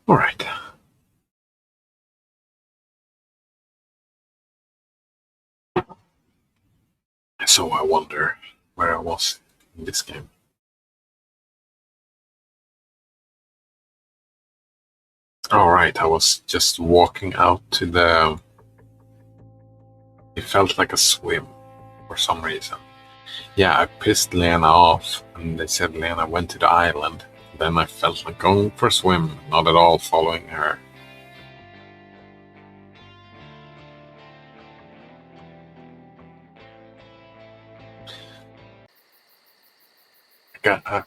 All right. So I wonder where I was in this game. All right, I was just walking out to the. It felt like a swim for some reason. Yeah, I pissed Lena off, and they said Lena went to the island. Then I felt like going for a swim, not at all following her.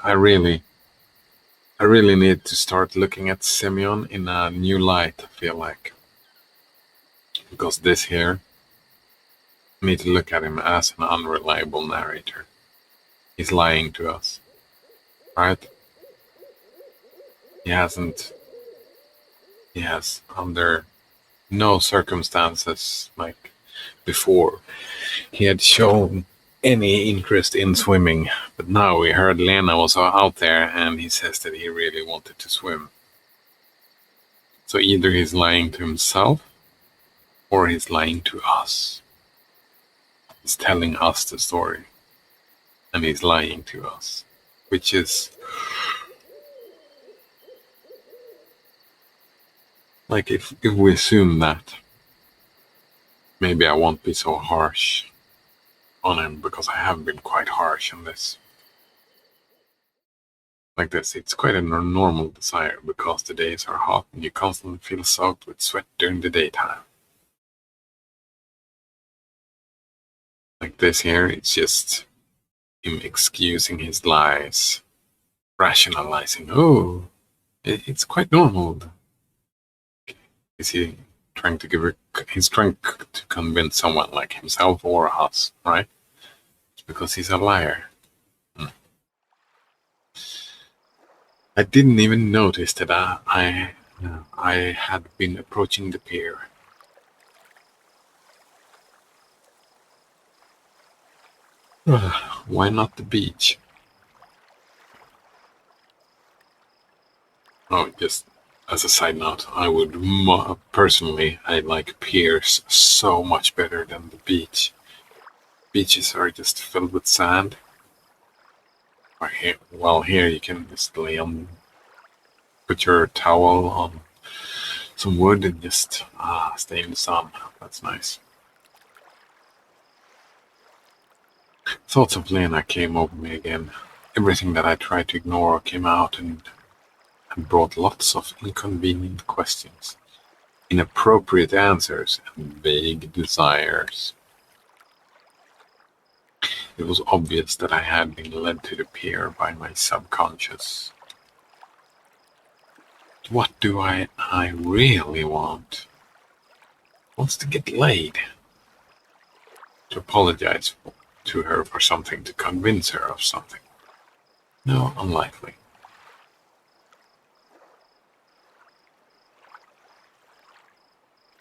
I really need to start looking at Simeon in a new light. I feel like because this here, I need to look at him as an unreliable narrator. He's lying to us, right? He hasn't. He has under no circumstances like before he had shown any interest in swimming, but now we heard Lena was out there and he says that he really wanted to swim. So either he's lying to himself or he's lying to us. He's telling us the story and he's lying to us, which is like if we assume that, maybe I won't be so harsh on him because I have been quite harsh on this. Like this, it's quite a normal desire because the days are hot and you constantly feel soaked with sweat during the daytime. Like this here, it's just him excusing his lies, rationalizing, oh, it's quite normal. Is he trying to he's trying to convince someone like himself or us, right? It's because he's a liar. I didn't even notice that I had been approaching the pier. Why not the beach? Oh, just as a side note, I would personally, I like piers so much better than the beach. Beaches are just filled with sand. Well, here you can just lay on, put your towel on some wood and just stay in the sun. That's nice. Thoughts of Lena came over me again. Everything that I tried to ignore came out and brought lots of inconvenient questions, inappropriate answers, and vague desires. It was obvious that I had been led to the pier by my subconscious. What do I really want? Wants to get laid. To apologize to her for something, to convince her of something. No, unlikely.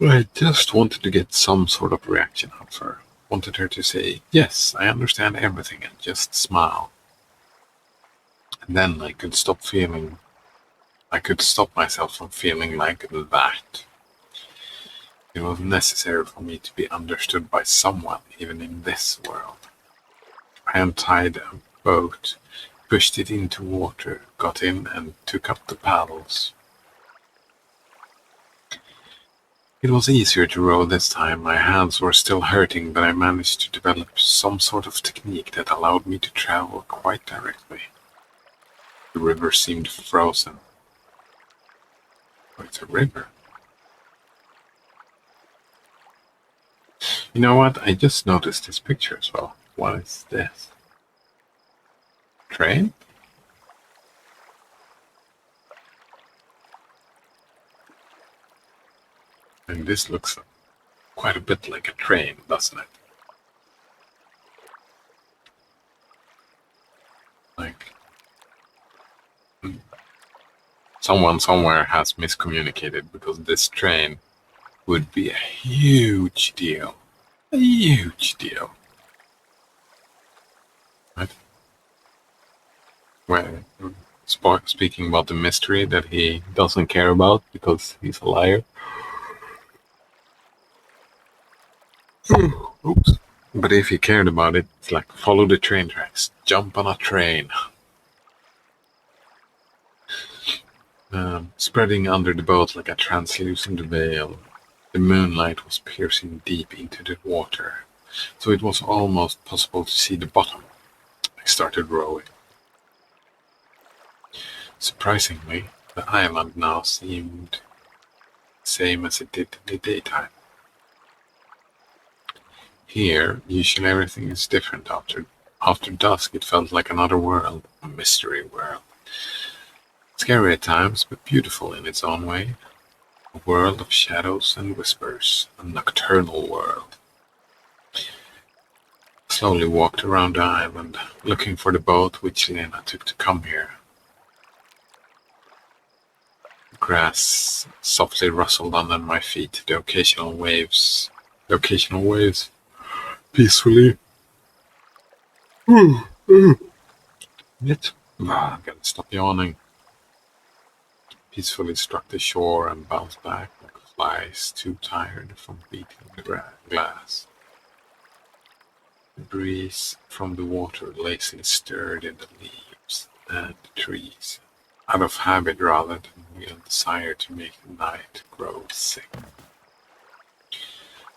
I just wanted to get some sort of reaction out of her. Wanted her to say, yes, I understand everything, and just smile. And then I could stop myself from feeling like that. It was necessary for me to be understood by someone, even in this world. I untied a boat, pushed it into water, got in, and took up the paddles. It was easier to row this time. My hands were still hurting, but I managed to develop some sort of technique that allowed me to travel quite directly. The river seemed frozen. Oh, it's a river. You know what? I just noticed this picture as well. What is this? Train? And this looks quite a bit like a train, doesn't it? Like, someone somewhere has miscommunicated because this train would be a huge deal. A huge deal. Right? Well, speaking about the mystery that he doesn't care about because he's a liar. Oops. But if he cared about it, it's like follow the train tracks, jump on a train. Spreading under the boat like a translucent veil, the moonlight was piercing deep into the water, so it was almost possible to see the bottom. I started rowing. Surprisingly, the island now seemed the same as it did in the daytime. Here, usually everything is different after dusk. It felt like another world, a mystery world. Scary at times, but beautiful in its own way. A world of shadows and whispers, a nocturnal world. I slowly walked around the island, looking for the boat which Lena took to come here. The grass softly rustled under my feet, the occasional waves peacefully. Yet, I'm gonna stop yawning. Peacefully struck the shore and bounced back like flies too tired from beating the glass. The breeze from the water lazily stirred in the leaves and the trees, out of habit rather than real desire to make the night grow sick.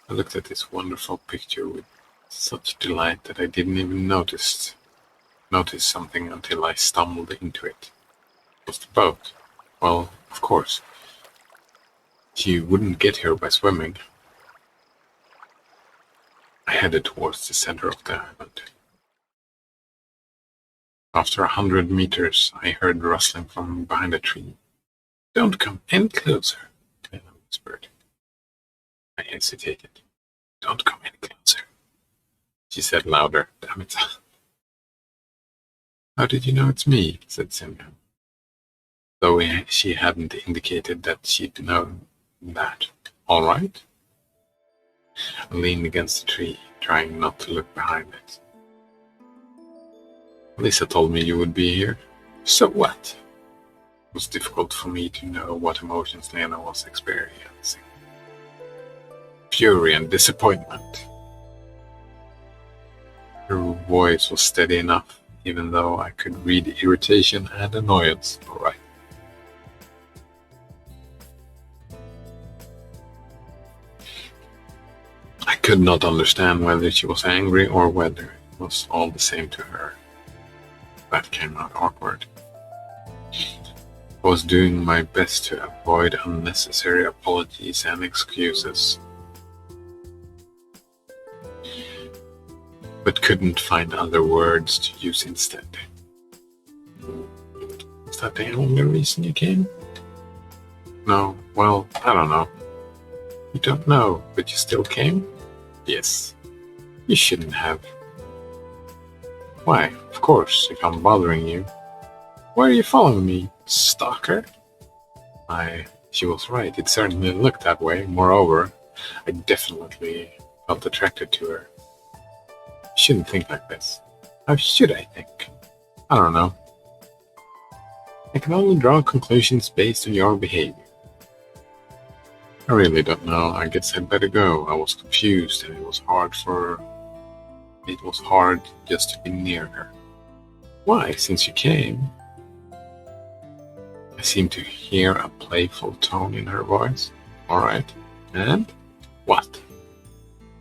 I looked at this wonderful picture with such delight that I didn't even notice something until I stumbled into it. It was the boat. Well, of course. You wouldn't get here by swimming. I headed towards the center of the island. After 100 meters, I heard rustling from behind a tree. Don't come any closer, Lena whispered. I hesitated. Don't come any closer, she said louder. Damn it. How did you know it's me? Said Simya, though she hadn't indicated that she'd known that. All right? I leaned against the tree, trying not to look behind it. Lisa told me you would be here. So what? It was difficult for me to know what emotions Lena was experiencing. Fury and disappointment. Her voice was steady enough, even though I could read irritation and annoyance. All right. I could not understand whether she was angry or whether it was all the same to her. That came out awkward. I was doing my best to avoid unnecessary apologies and excuses, but couldn't find other words to use instead. Is that the only reason you came? No, well, I don't know. You don't know, but you still came? Yes. You shouldn't have. Why, of course, if I'm bothering you. Why are you following me, stalker? She was right, it certainly looked that way. Moreover, I definitely felt attracted to her. You shouldn't think like this. How should I think? I don't know. I can only draw conclusions based on your behavior. I really don't know. I guess I'd better go. I was confused and it was hard just to be near her. Why, since you came? I seemed to hear a playful tone in her voice. All right. And? What?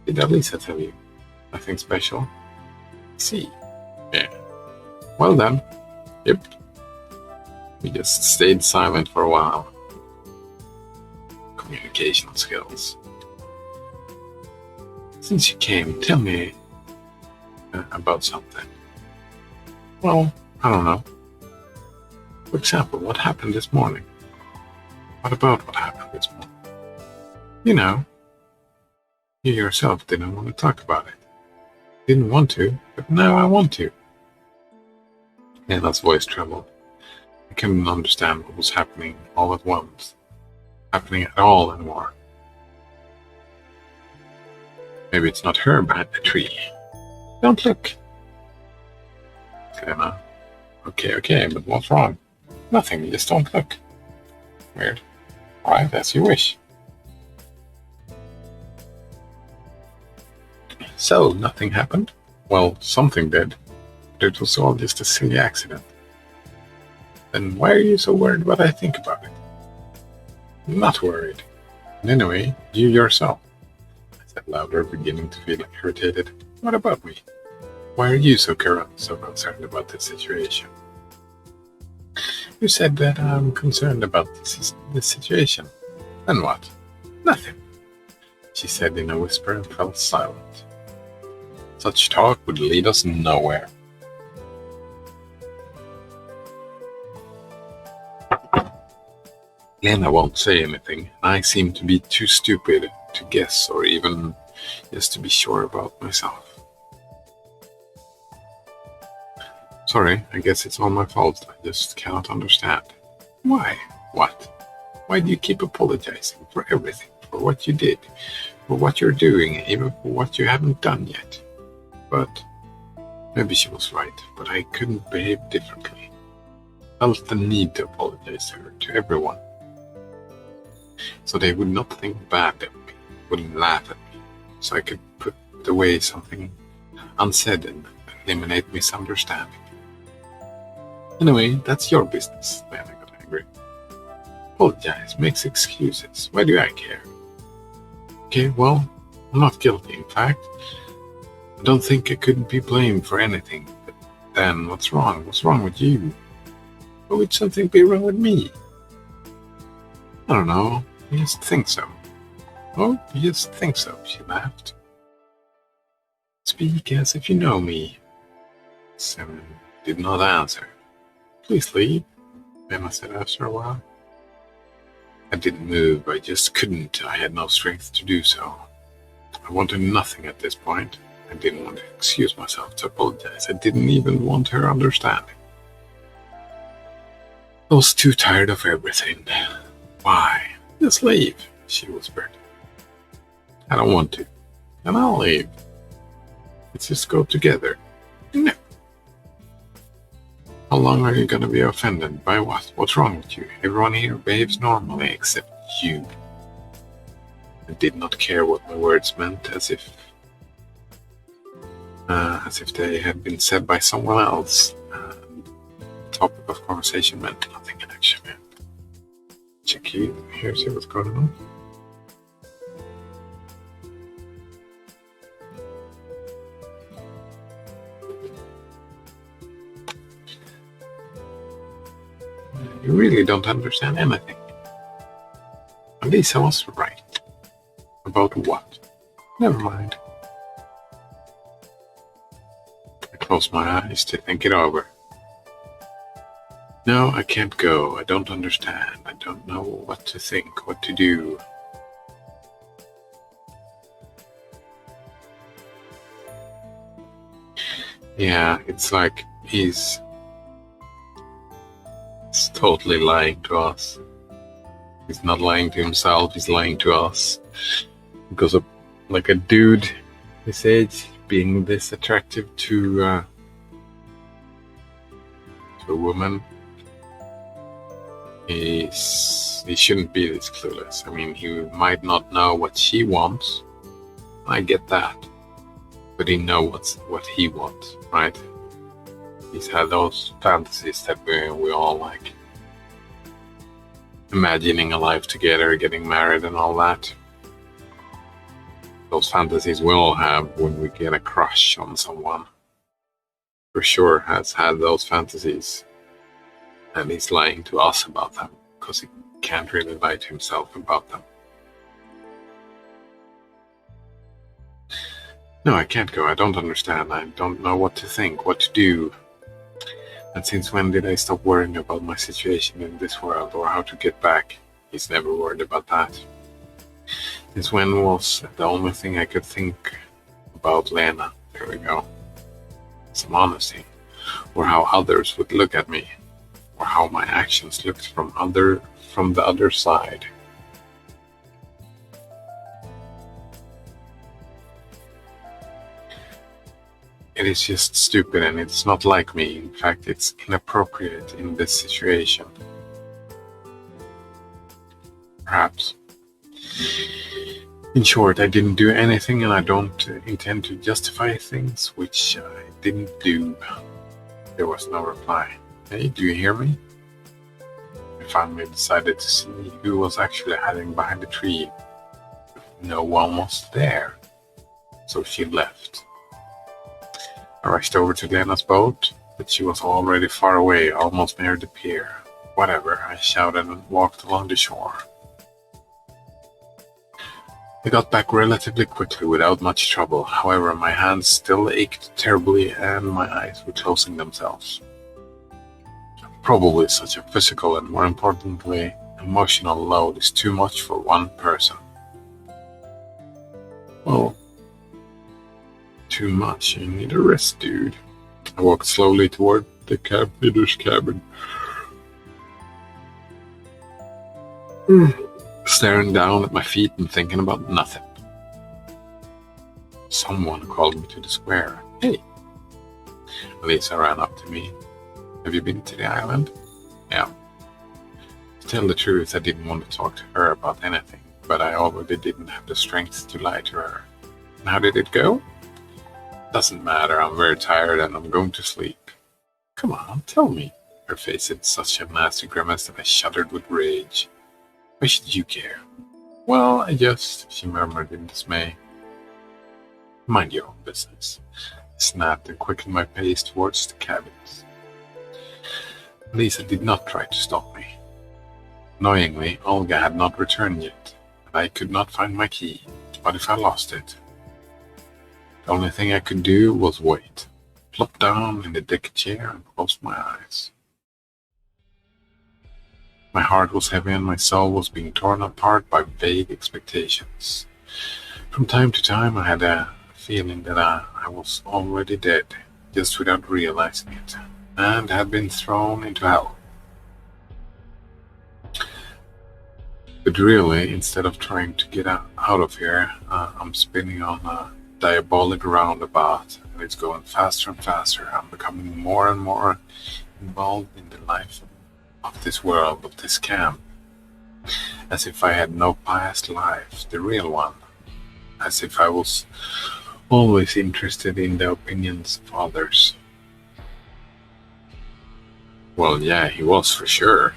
Did Alisa tell you? Nothing special? See. Yeah. Well then. Yep. We just stayed silent for a while. Communication skills. Since you came, tell me about something. Well, I don't know. For example, what happened this morning? What about what happened this morning? You know, you yourself didn't want to talk about it. Didn't want to, but now I want to. Lena's voice trembled. I couldn't understand what was happening all at once. Happening at all anymore. Maybe it's not her behind the tree. Don't look. Lena. Okay, but what's wrong? Nothing, just don't look. Weird. Alright, as you wish. So, nothing happened? Well, something did, but it was all just a silly accident. Then why are you so worried what I think about it? I'm not worried. And anyway, you yourself, I said louder, beginning to feel irritated. What about me? Why are you so concerned about this situation? You said that I'm concerned about this situation. Then what? Nothing, she said in a whisper and fell silent. Such talk would lead us nowhere. Lena won't say anything, and I seem to be too stupid to guess or even just to be sure about myself. Sorry, I guess it's all my fault. I just cannot understand. Why? What? Why do you keep apologizing for everything? For what you did, for what you're doing, even for what you haven't done yet? But maybe she was right, but I couldn't behave differently. I felt the need to apologize to her, to everyone. So they would not think bad of me, wouldn't laugh at me, so I could put away something unsaid and eliminate misunderstanding. Anyway, that's your business, Lena got angry. Apologize, makes excuses. Why do I care? Okay, well, I'm not guilty, in fact. I don't think I couldn't be blamed for anything. But then, what's wrong? What's wrong with you? Why would something be wrong with me? I don't know. I just think so. Oh, you just think so, she laughed. Speak as if you know me. Simon did not answer. Please leave, Emma said after a while. I didn't move, I just couldn't. I had no strength to do so. I wanted nothing at this point. I didn't want to excuse myself, to apologize. I didn't even want her understanding. I was too tired of everything. Why? Just leave, she whispered. I don't want to. Then I'll leave. Let's just go together. No. How long are you gonna be offended? By what? What's wrong with you? Everyone here behaves normally except you. I did not care what my words meant, as if they had been said by someone else. The topic of conversation meant nothing in action. Check here, see what's going on. You really don't understand anything. Lisa was right. About what? Never mind. I closed my eyes to think it over. No, I can't go. I don't understand. I don't know what to think, what to do. Yeah, it's like he's totally lying to us. He's not lying to himself, he's lying to us. Because of like a dude his age being this attractive to a woman, he shouldn't be this clueless. I mean, he might not know what she wants. I get that. But he knows what he wants, right? He's had those fantasies that we all like. Imagining a life together, getting married and all that. Those fantasies we all have when we get a crush on someone. For sure has had those fantasies. And he's lying to us about them, because he can't really lie to himself about them. No, I can't go. I don't understand. I don't know what to think, what to do. And since when did I stop worrying about my situation in this world or how to get back? He's never worried about that. Since when was the only thing I could think about Lena? There we go. Some honesty. Or how others would look at me. Or how my actions looked from the other side. It is just stupid and it's not like me. In fact, it's inappropriate in this situation. Perhaps. In short, I didn't do anything and I don't intend to justify things which I didn't do. There was no reply. Hey, do you hear me? I finally decided to see who was actually hiding behind the tree. No one was there. So she left. I rushed over to Lena's boat, but she was already far away, almost near the pier. Whatever, I shouted and walked along the shore. I got back relatively quickly without much trouble. However, my hands still ached terribly and my eyes were closing themselves. Probably such a physical and, more importantly, emotional load is too much for one person. Well, too much. You need a rest, dude. I walked slowly toward the camp leader's cabin. Staring down at my feet and thinking about nothing. Someone called me to the square. Hey. Lisa ran up to me. Have you been to the island? Yeah. To tell the truth, I didn't want to talk to her about anything, but I already didn't have the strength to lie to her. And how did it go? Doesn't matter, I'm very tired and I'm going to sleep. Come on, tell me. Her face had such a nasty grimace that I shuddered with rage. Why should you care? Well, she murmured in dismay. Mind your own business. I snapped and quickened my pace towards the cabins. Lisa did not try to stop me. Annoyingly, Olga had not returned yet, and I could not find my key. What if I lost it? The only thing I could do was wait, plop down in the deck chair and close my eyes. My heart was heavy and my soul was being torn apart by vague expectations. From time to time I had a feeling that I was already dead, just without realizing it, and had been thrown into hell. But really, instead of trying to get out of here, I'm spinning on a diabolic roundabout, and it's going faster and faster. I'm becoming more and more involved in the life of this world, of this camp, as if I had no past life, the real one, as if I was always interested in the opinions of others. Well, yeah, he was for sure.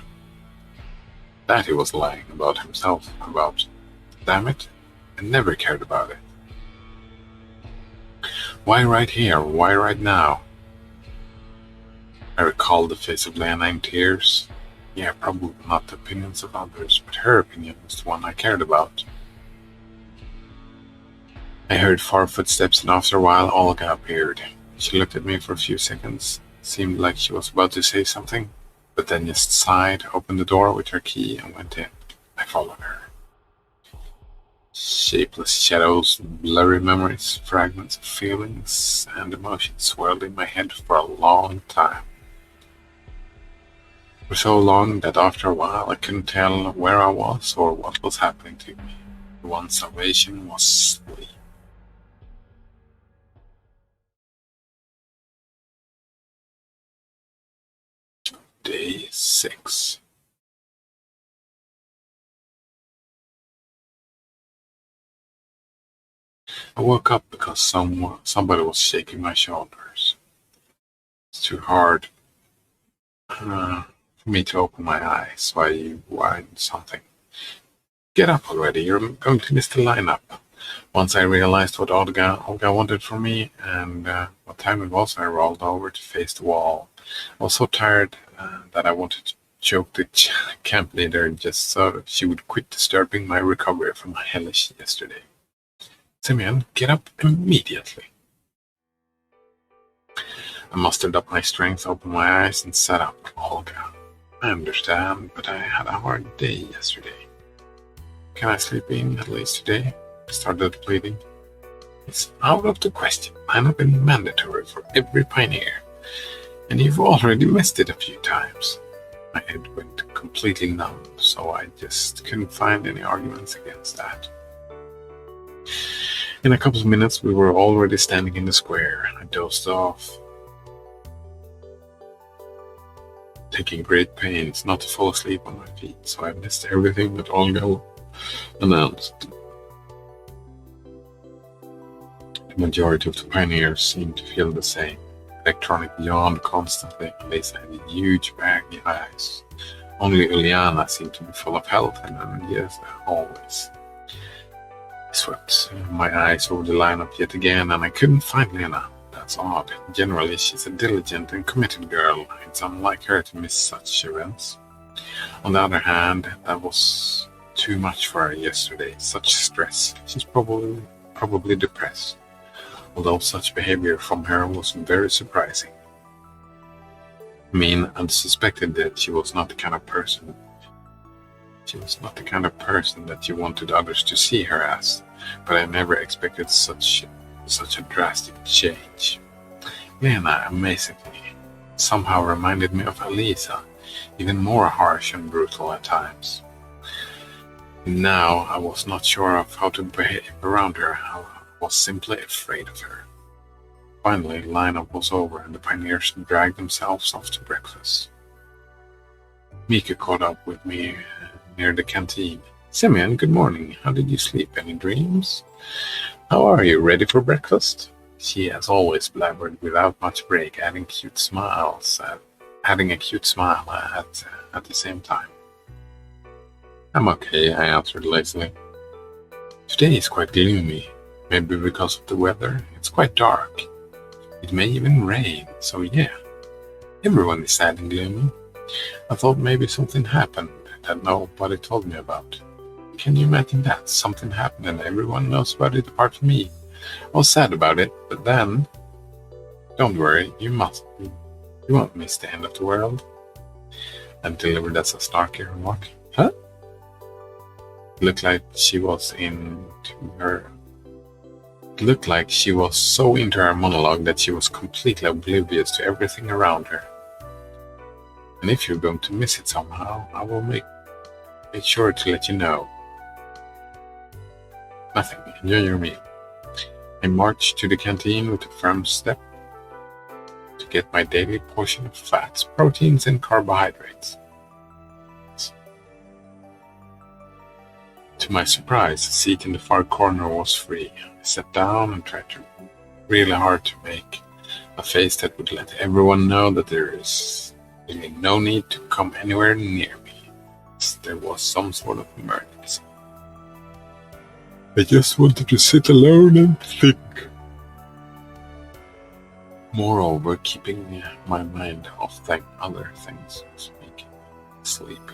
That he was lying about himself about. Damn it, I never cared about it. Why right here? Why right now? I recalled the face of Lena in tears. Yeah, probably not the opinions of others, but her opinion was the one I cared about. I heard far footsteps and after a while Olga appeared. She looked at me for a few seconds, seemed like she was about to say something, but then just sighed, opened the door with her key and went in. I followed her. Shapeless shadows, blurry memories, fragments of feelings and emotions swirled in my head for a long time. For so long that after a while I couldn't tell where I was or what was happening to me. The one salvation was sleep. Day 6. I woke up because somebody was shaking my shoulders. It's too hard for me to open my eyes, so I whined something. Get up already, you're going to miss the lineup. Once I realized what Olga wanted from me and what time it was, I rolled over to face the wall. I was so tired that I wanted to choke the camp leader just so she would quit disturbing my recovery from my hellish yesterday. Simeon, get up immediately. I mustered up my strength, opened my eyes, and sat up. Olga, I understand, but I had a hard day yesterday. Can I sleep in at least today? I started pleading. It's out of the question. Line up been mandatory for every pioneer, and you've already missed it a few times. My head went completely numb, so I just couldn't find any arguments against that. In a couple of minutes, we were already standing in the square. I dozed off, taking great pains not to fall asleep on my feet, so I missed everything that Olga announced. The majority of the pioneers seemed to feel the same. Electronic yawned constantly, and they had huge baggy eyes. Only Uliana seemed to be full of health and energy as always. I swept my eyes over the lineup yet again, and I couldn't find Lena. That's odd. Generally, she's a diligent and committed girl. It's unlike her to miss such events. On the other hand, that was too much for her yesterday. Such stress. She's probably depressed. Although such behavior from her was very surprising. I mean, I'd suspected that she was not the kind of person that you wanted others to see her as, but I never expected such a drastic change. Lena, amazingly, somehow reminded me of Elisa, even more harsh and brutal at times. Now I was not sure of how to behave around her. I was simply afraid of her. Finally, lineup was over and the pioneers dragged themselves off to breakfast. Mika caught up with me near the canteen. Simeon, good morning. How did you sleep? Any dreams? How are you? Ready for breakfast? She, as always, blabbered without much break, adding a cute smile at the same time. I'm okay, I answered lazily. Today is quite gloomy. Maybe because of the weather. It's quite dark. It may even rain, so yeah. Everyone is sad and gloomy. I thought maybe something happened that nobody told me about. Can you imagine that? Something happened and everyone knows about it apart from me. I was sad about it, but then... Don't worry, you won't miss the end of the world. And delivered as a snarky remark. Huh? It looked like she was so into her monologue that she was completely oblivious to everything around her. And if you're going to miss it somehow, I will make sure to let you know. Nothing. Enjoy your meal. I marched to the canteen with a firm step to get my daily portion of fats, proteins, and carbohydrates. To my surprise, a seat in the far corner was free. I sat down and tried really hard to make a face that would let everyone know that there is really no need to come anywhere near me. There was some sort of emergency. I just wanted to sit alone and think. Moreover, keeping my mind off other things was making me sleepy.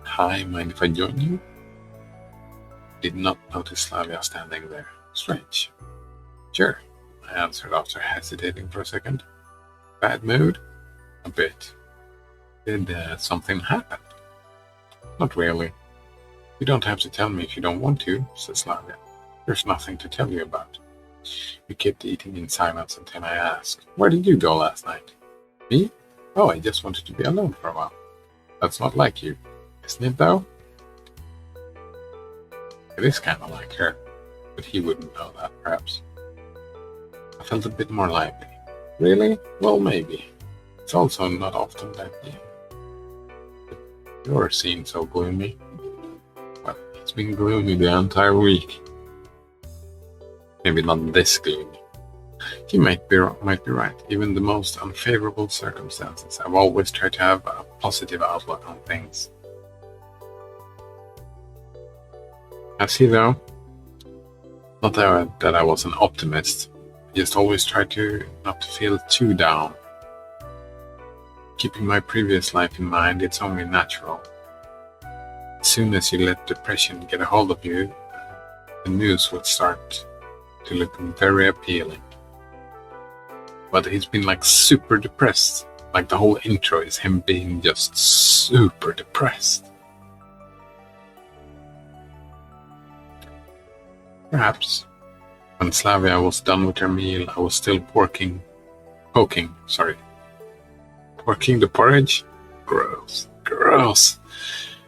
Hi, mind if I join you? Did not notice Slavia standing there. Strange. Sure, I answered after hesitating for a second. Bad mood? A bit. Did something happen? Not really. You don't have to tell me if you don't want to, said Slavia. There's nothing to tell you about. We kept eating in silence until I asked, where did you go last night? Me? Oh, I just wanted to be alone for a while. That's not like you, isn't it though? It is kind of like her, but he wouldn't know that, perhaps. I felt a bit more lively. Really? Well, maybe. It's also not often that you're seen so gloomy. Well, it's been gloomy the entire week. Maybe not this gloomy. He might be right. Even the most unfavorable circumstances, I've always tried to have a positive outlook on things. Has he though? Not that I was an optimist. I just always tried not to feel too down. Keeping my previous life in mind, it's only natural. As soon as you let depression get a hold of you, the news would start to look very appealing. But he's been like super depressed. Like the whole intro is him being just super depressed. Perhaps. When Slavia was done with her meal, I was still poking the porridge? Gross. He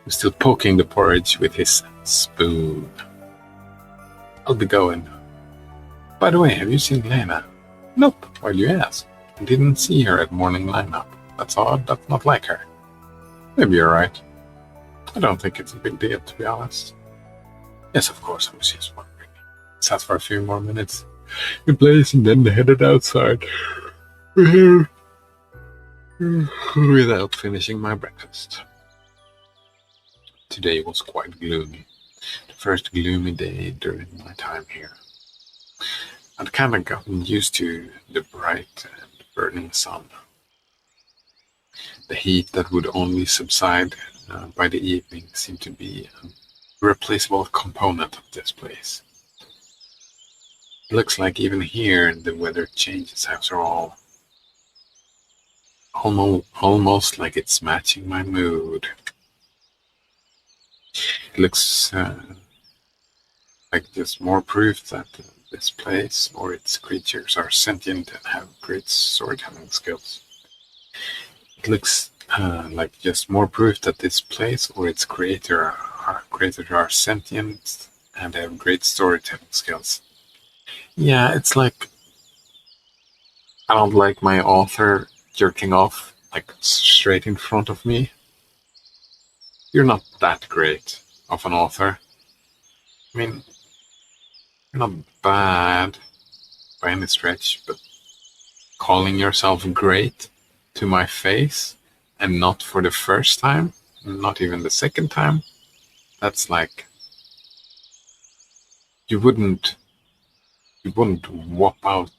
was still poking the porridge with his spoon. I'll be going. By the way, have you seen Lena? Nope. Why do you ask? I didn't see her at morning lineup. That's odd. That's not like her. Maybe you're right. I don't think it's a big deal, to be honest. Yes, of course, I was just wondering. Sat for a few more minutes in place and then headed outside without finishing my breakfast. Today was quite gloomy. The first gloomy day during my time here. I'd kind of gotten used to the bright and burning sun. The heat that would only subside by the evening seemed to be an irreplaceable component of this place. It looks like even here the weather changes after all. Almost like it's matching my mood. It looks like just more proof that this place or its creatures are sentient and have great storytelling skills. It looks like just more proof that this place or its creators are sentient and have great storytelling skills. Yeah, it's like I don't like my author jerking off like straight in front of me. You're not that great of an author. I mean, you're not bad by any stretch, but calling yourself great to my face and not for the first time, not even the second time, that's like you wouldn't whip out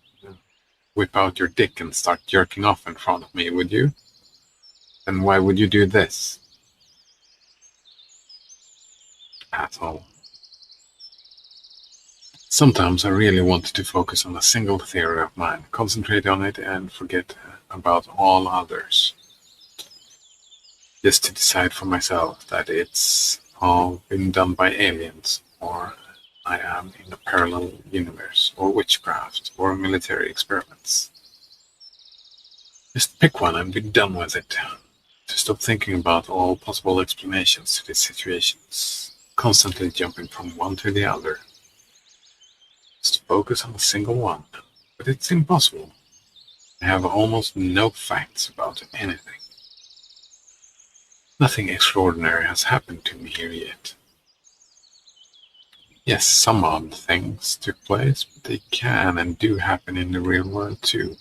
your dick and start jerking off in front of me, would you? Then why would you do this? At all. Sometimes I really wanted to focus on a single theory of mine, concentrate on it and forget about all others. Just to decide for myself that it's all been done by aliens, or I am in a parallel universe, or witchcraft, or military experiments. Just pick one and be done with it. To stop thinking about all possible explanations to these situations, constantly jumping from one to the other. Just focus on a single one. But it's impossible. I have almost no facts about anything. Nothing extraordinary has happened to me here yet. Yes, some odd things took place, but they can and do happen in the real world too.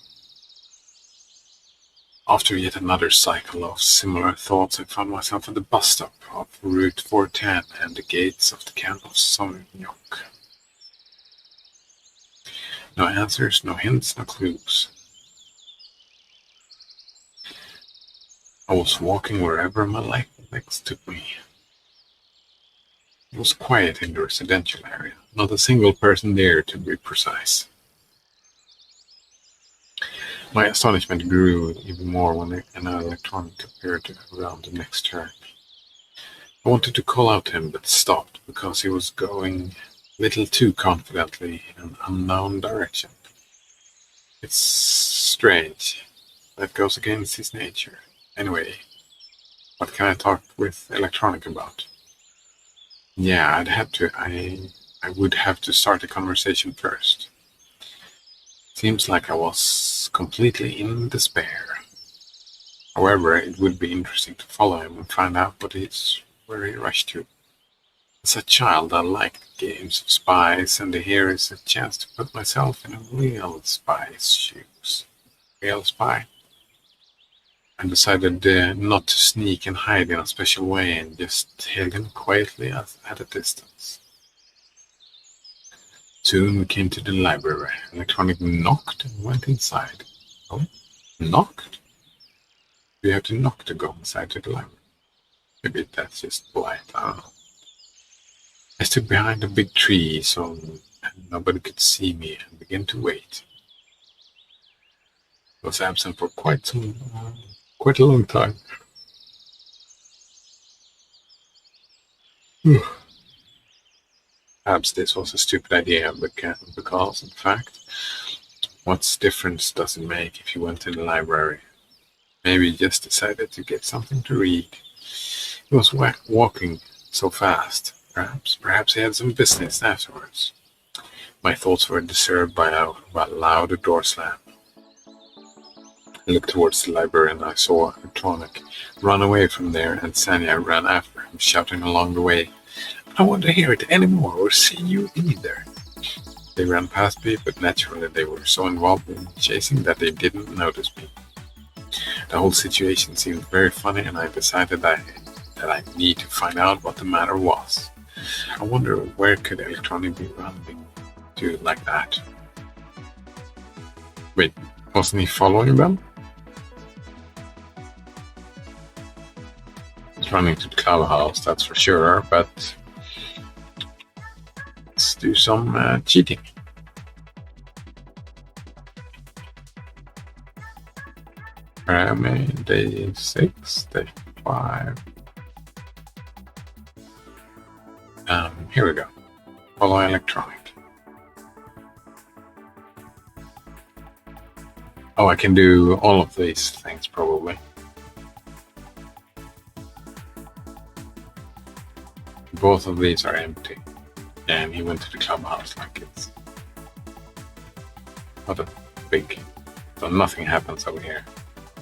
After yet another cycle of similar thoughts, I found myself at the bus stop of Route 410 and the gates of the camp of Somnyok. No answers, no hints, no clues. I was walking wherever my legs took me. It was quiet in the residential area, not a single person there to be precise. My astonishment grew even more when an electronic appeared around the next turn. I wanted to call out to him, but stopped because he was going a little too confidently in an unknown direction. It's strange. That goes against his nature. Anyway, what can I talk with electronic about? Yeah, I would have to start a conversation first. Seems like I was completely in despair. However, it would be interesting to follow him and find out where he rushed to. As a child, I liked games of spies, and here is a chance to put myself in a real spy's shoes. Real spy. I decided not to sneak and hide in a special way and just hailed him quietly at a distance. Soon we came to the library. Electronic knocked and went inside. Oh, knocked? Do you have to knock to go inside to the library? Maybe that's just polite, I don't know. I stood behind a big tree so nobody could see me and began to wait. I was absent for quite a long time. Perhaps this was a stupid idea because, in fact, what difference does it make if you went to the library? Maybe he just decided to get something to read. He was walking so fast. Perhaps he had some business afterwards. My thoughts were disturbed by a loud door slam. I looked towards the library and I saw Electronic run away from there, and Sanya ran after him, shouting along the way, "I don't want to hear it anymore or see you either." They ran past me, but naturally they were so involved in chasing that they didn't notice me. The whole situation seemed very funny, and I decided that I need to find out what the matter was. I wonder where could Electronic be running to like that? Wait, wasn't he following them? He's running to the clubhouse, that's for sure, but let's do some cheating. Where am I? Day 6, day 5. Here we go. Follow Electronic. Oh, I can do all of these things probably. Both of these are empty. And he went to the clubhouse like it's not a big. So nothing happens over here.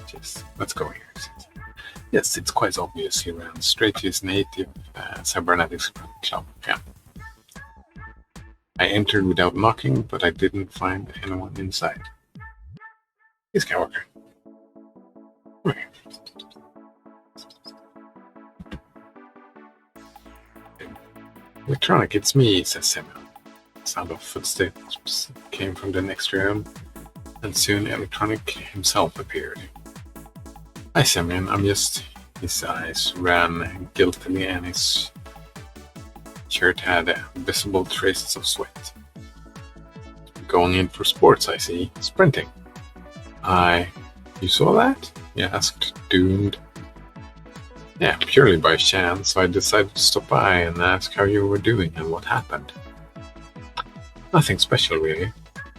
Just let's go here. Yes, it's quite obvious he ran straight to his native cybernetics club. Yeah. I entered without knocking, but I didn't find anyone inside. He's Skywalker. Okay. Electronic, it's me, says Samuel. The sound of footsteps came from the next room, and soon Electronic himself appeared. Hi, Samuel, I'm just... His eyes ran guiltily and his shirt had visible traces of sweat. Going in for sports, I see. Sprinting. You saw that? He asked, doomed. Yeah, purely by chance, so I decided to stop by and ask how you were doing and what happened. Nothing special, really.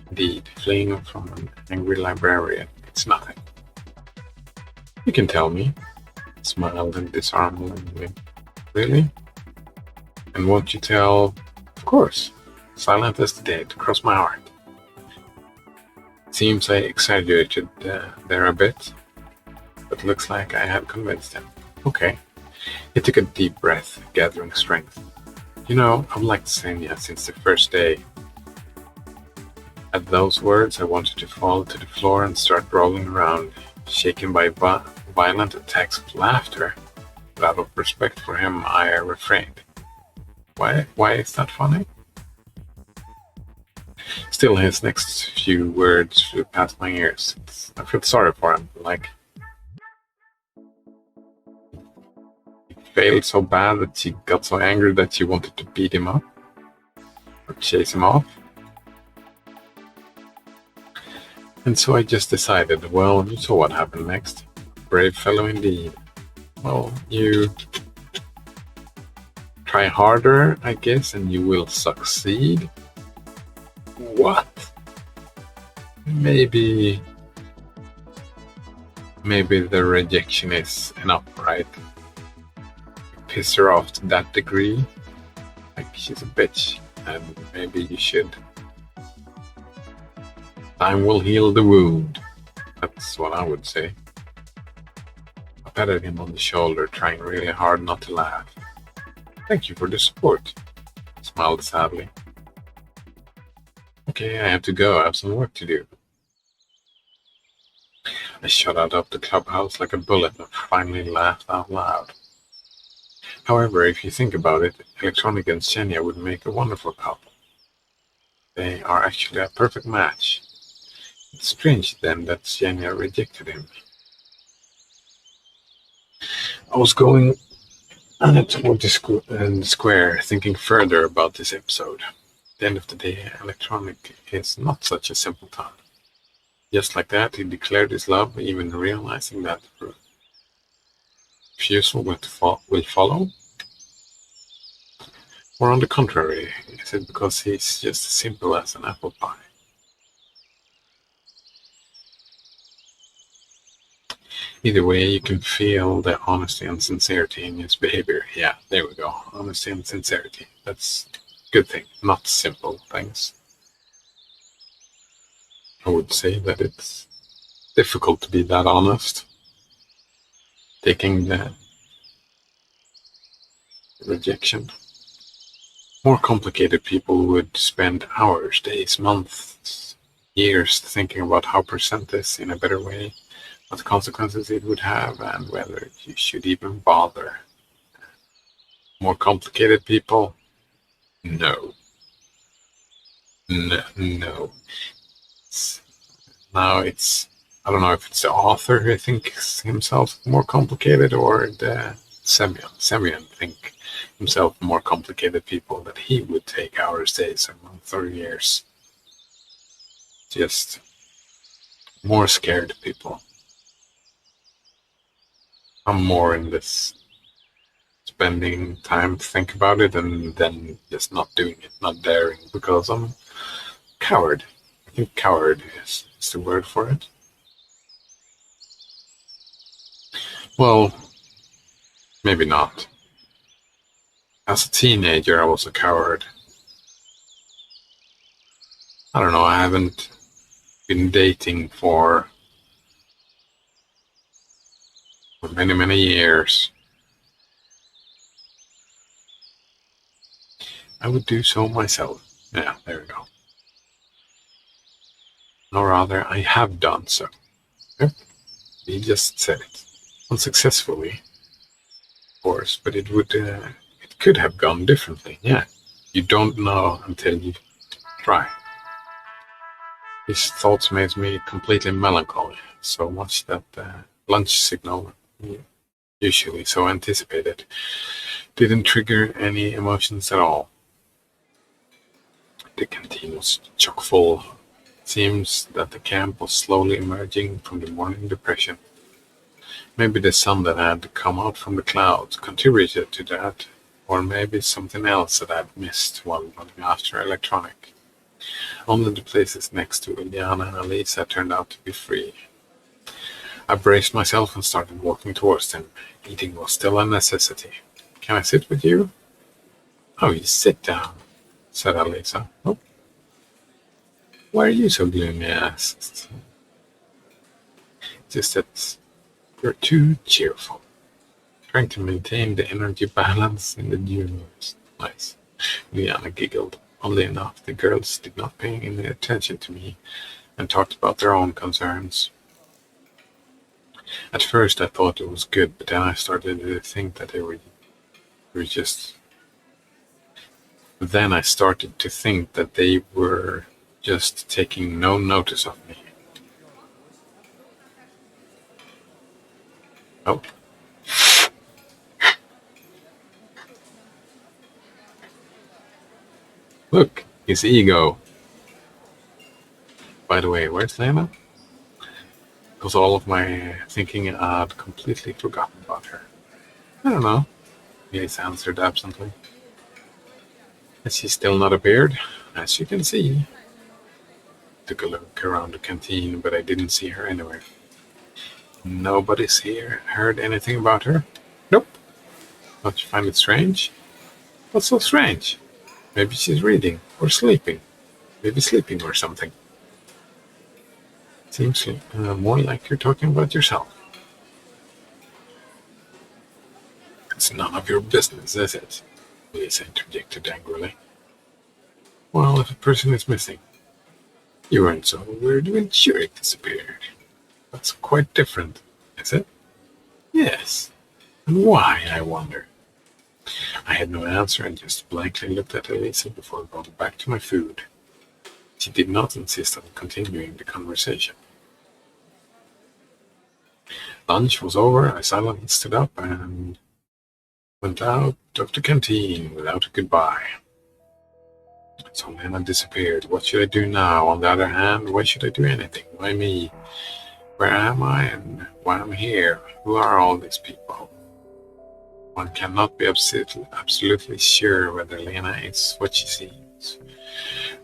Indeed, fleeing from an angry librarian, it's nothing. You can tell me. Smiled and disarmingly. Really? And won't you tell? Of course. Silent as the dead, cross my heart. Seems I exaggerated there a bit, but looks like I have convinced him. Okay. He took a deep breath, gathering strength. You know, I've liked Sanya since the first day. At those words, I wanted to fall to the floor and start rolling around, shaken by violent attacks of laughter. But out of respect for him, I refrained. Why is that funny? Still, his next few words flew past my ears. I felt sorry for him, like he failed so bad that she got so angry that she wanted to beat him up or chase him off. And so I just decided, well, you saw what happened next. Brave fellow indeed. Well, you try harder, I guess, and you will succeed. What? Maybe the rejection is enough, right? Piss her off to that degree. Like she's a bitch, and maybe you should. Time will heal the wound. That's what I would say. I patted him on the shoulder, trying really hard not to laugh. Thank you for the support. I smiled sadly. Okay, I have to go. I have some work to do. I shot out of the clubhouse like a bullet and finally laughed out loud. However, if you think about it, Electronic and Sanya would make a wonderful couple. They are actually a perfect match. It's strange then that Sanya rejected him. I was going toward the square, thinking further about this episode. At the end of the day, Electronic is not such a simpleton. Just like that, he declared his love, even realizing that refusal will follow? Or on the contrary, is it because he's just as simple as an apple pie? Either way, you can feel the honesty and sincerity in his behavior. Yeah, there we go. Honesty and sincerity. That's a good thing, not simple things. I would say that it's difficult to be that honest, taking the rejection. More complicated people would spend hours, days, months, years thinking about how to present this in a better way, what consequences it would have, and whether you should even bother. More complicated people? No. No. It's, now it's, I don't know if it's the author who thinks himself more complicated or the Semyon think himself more complicated people that he would take hours, days, or months, or years. Just more scared people. I'm more in this spending time to think about it and then just not doing it, not daring, because I'm coward. I think coward is the word for it. Well, maybe not. As a teenager, I was a coward. I don't know, I haven't been dating for many, many years. I would do so myself. Yeah, there we go. Or rather, I have done so. Yep, he just said it. Unsuccessfully, of course, but it could have gone differently. Yeah, you don't know until you try. His thoughts made me completely melancholy, so much that the lunch signal, usually so anticipated, didn't trigger any emotions at all. The canteen was chock full. It seems that the camp was slowly emerging from the morning depression. Maybe the sun that had come out from the clouds contributed to that, or maybe something else that I'd missed while running after electronic. Only the places next to Iliana and Elisa turned out to be free. I braced myself and started walking towards them. Eating was still a necessity. Can I sit with you? Oh, you sit down, said Elisa. Oh, why are you so gloomy? I asked. Just that you're too cheerful. Trying to maintain the energy balance in the universe. Nice. Liana giggled. Oddly enough, the girls did not pay any attention to me and talked about their own concerns. At first I thought it was good, but then I started to think that they were just... Then I started to think that they were just taking no notice of me. Oh. Look, his ego. By the way, where's Lena? Because all of my thinking I'd completely forgotten about her. I don't know, Elise answered absently. Has she still not appeared? As you can see. Took a look around the canteen, but I didn't see her anywhere. Nobody's here heard anything about her? Nope. Don't you find it strange? What's so strange? Maybe she's reading, or sleeping. Maybe sleeping or something. Seems more like you're talking about yourself. It's none of your business, is it? Lisa interjected angrily. Well, if a person is missing, you weren't so weird when Shurik disappeared. That's quite different, is it? Yes. And why, I wonder? I had no answer and just blankly looked at Elisa before going back to my food. She did not insist on continuing the conversation. Lunch was over. I silently stood up and went out of the canteen without a goodbye. So Lena disappeared. What should I do now? On the other hand, why should I do anything? Why me? Where am I and why am I here? Who are all these people? One cannot be absolutely sure whether Lena is what she seems.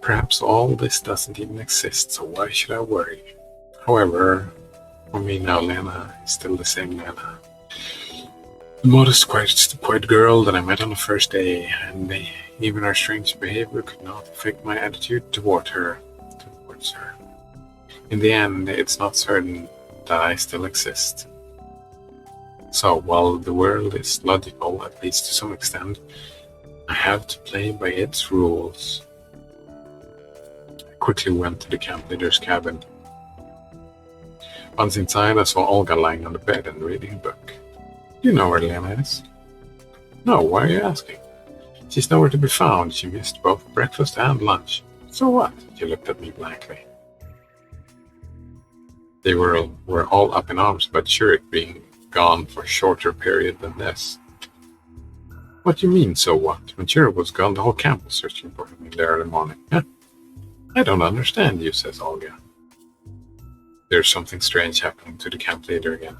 Perhaps all this doesn't even exist, so why should I worry? However, for me now, Lena is still the same Lena. The modest, quiet girl that I met on the first day, and even her strange behavior could not affect my attitude towards her. In the end, it's not certain that I still exist. So, while the world is logical, at least to some extent, I have to play by its rules. I quickly went to the camp leader's cabin. Once inside, I saw Olga lying on the bed and reading a book. Do you know where Lena is? No, why are you asking? She's nowhere to be found. She missed both breakfast and lunch. So what? She looked at me blankly. They were all up in arms about Shurik being gone for a shorter period than this. What do you mean, so what? When Shurik was gone, the whole camp was searching for him in the early morning. Huh? I don't understand you, says Olga. There's something strange happening to the camp leader again.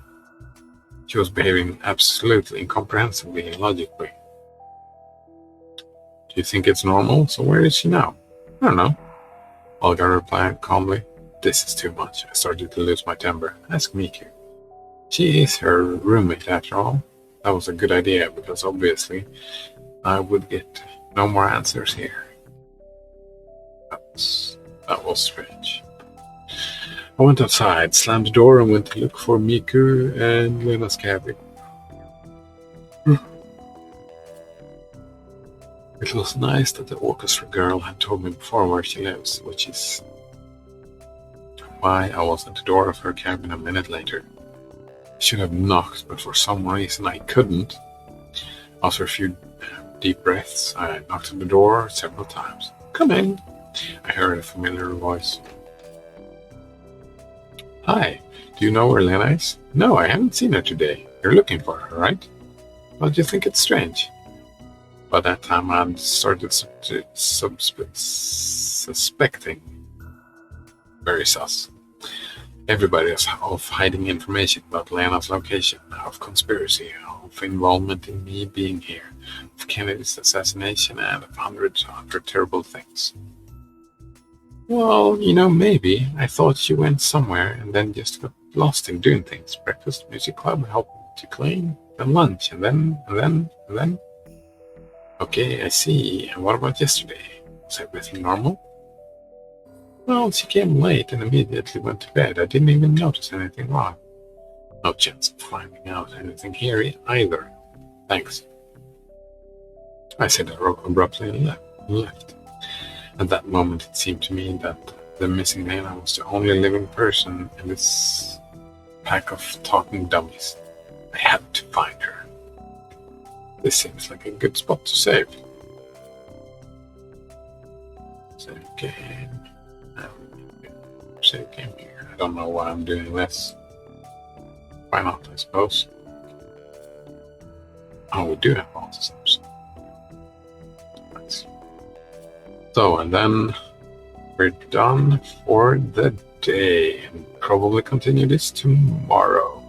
She was behaving absolutely incomprehensibly and illogically. Do you think it's normal? So where is she now? I don't know. Olga replied calmly. This is too much. I started to lose my temper. Ask Miku. She is her roommate after all. That was a good idea because obviously I would get no more answers here. That was strange. I went outside, slammed the door, and went to look for Miku and Lena's cabin. It was nice that the orchestra girl had told me before where she lives, which is why I was at the door of her cabin a minute later. I should have knocked, but for some reason I couldn't. After a few deep breaths, I knocked on the door several times. Come in, I heard a familiar voice. Hi, do you know where Lena is? No, I haven't seen her today. You're looking for her, right? Well, do you think it's strange? By that time, I started suspecting. Very sus. Everybody is off hiding information about Lena's location, of conspiracy, of involvement in me being here, of Kennedy's assassination, and of hundreds of other terrible things. Well, maybe. I thought she went somewhere and then just got lost in doing things. Breakfast, music club, helping to clean, then lunch, and then. Okay, I see. And what about yesterday? Was everything normal? Well, she came late and immediately went to bed. I didn't even notice anything wrong. No chance of finding out anything here either. Thanks. I said abruptly and left. At that moment, it seemed to me that the missing Lena was the only living person in this pack of talking dummies. I had to find her. This seems like a good spot to save. Save game. Save game here. I don't know why I'm doing this. Why not, I suppose. Oh, we do have all the steps. Nice. So, and then we're done for the day, and probably continue this tomorrow.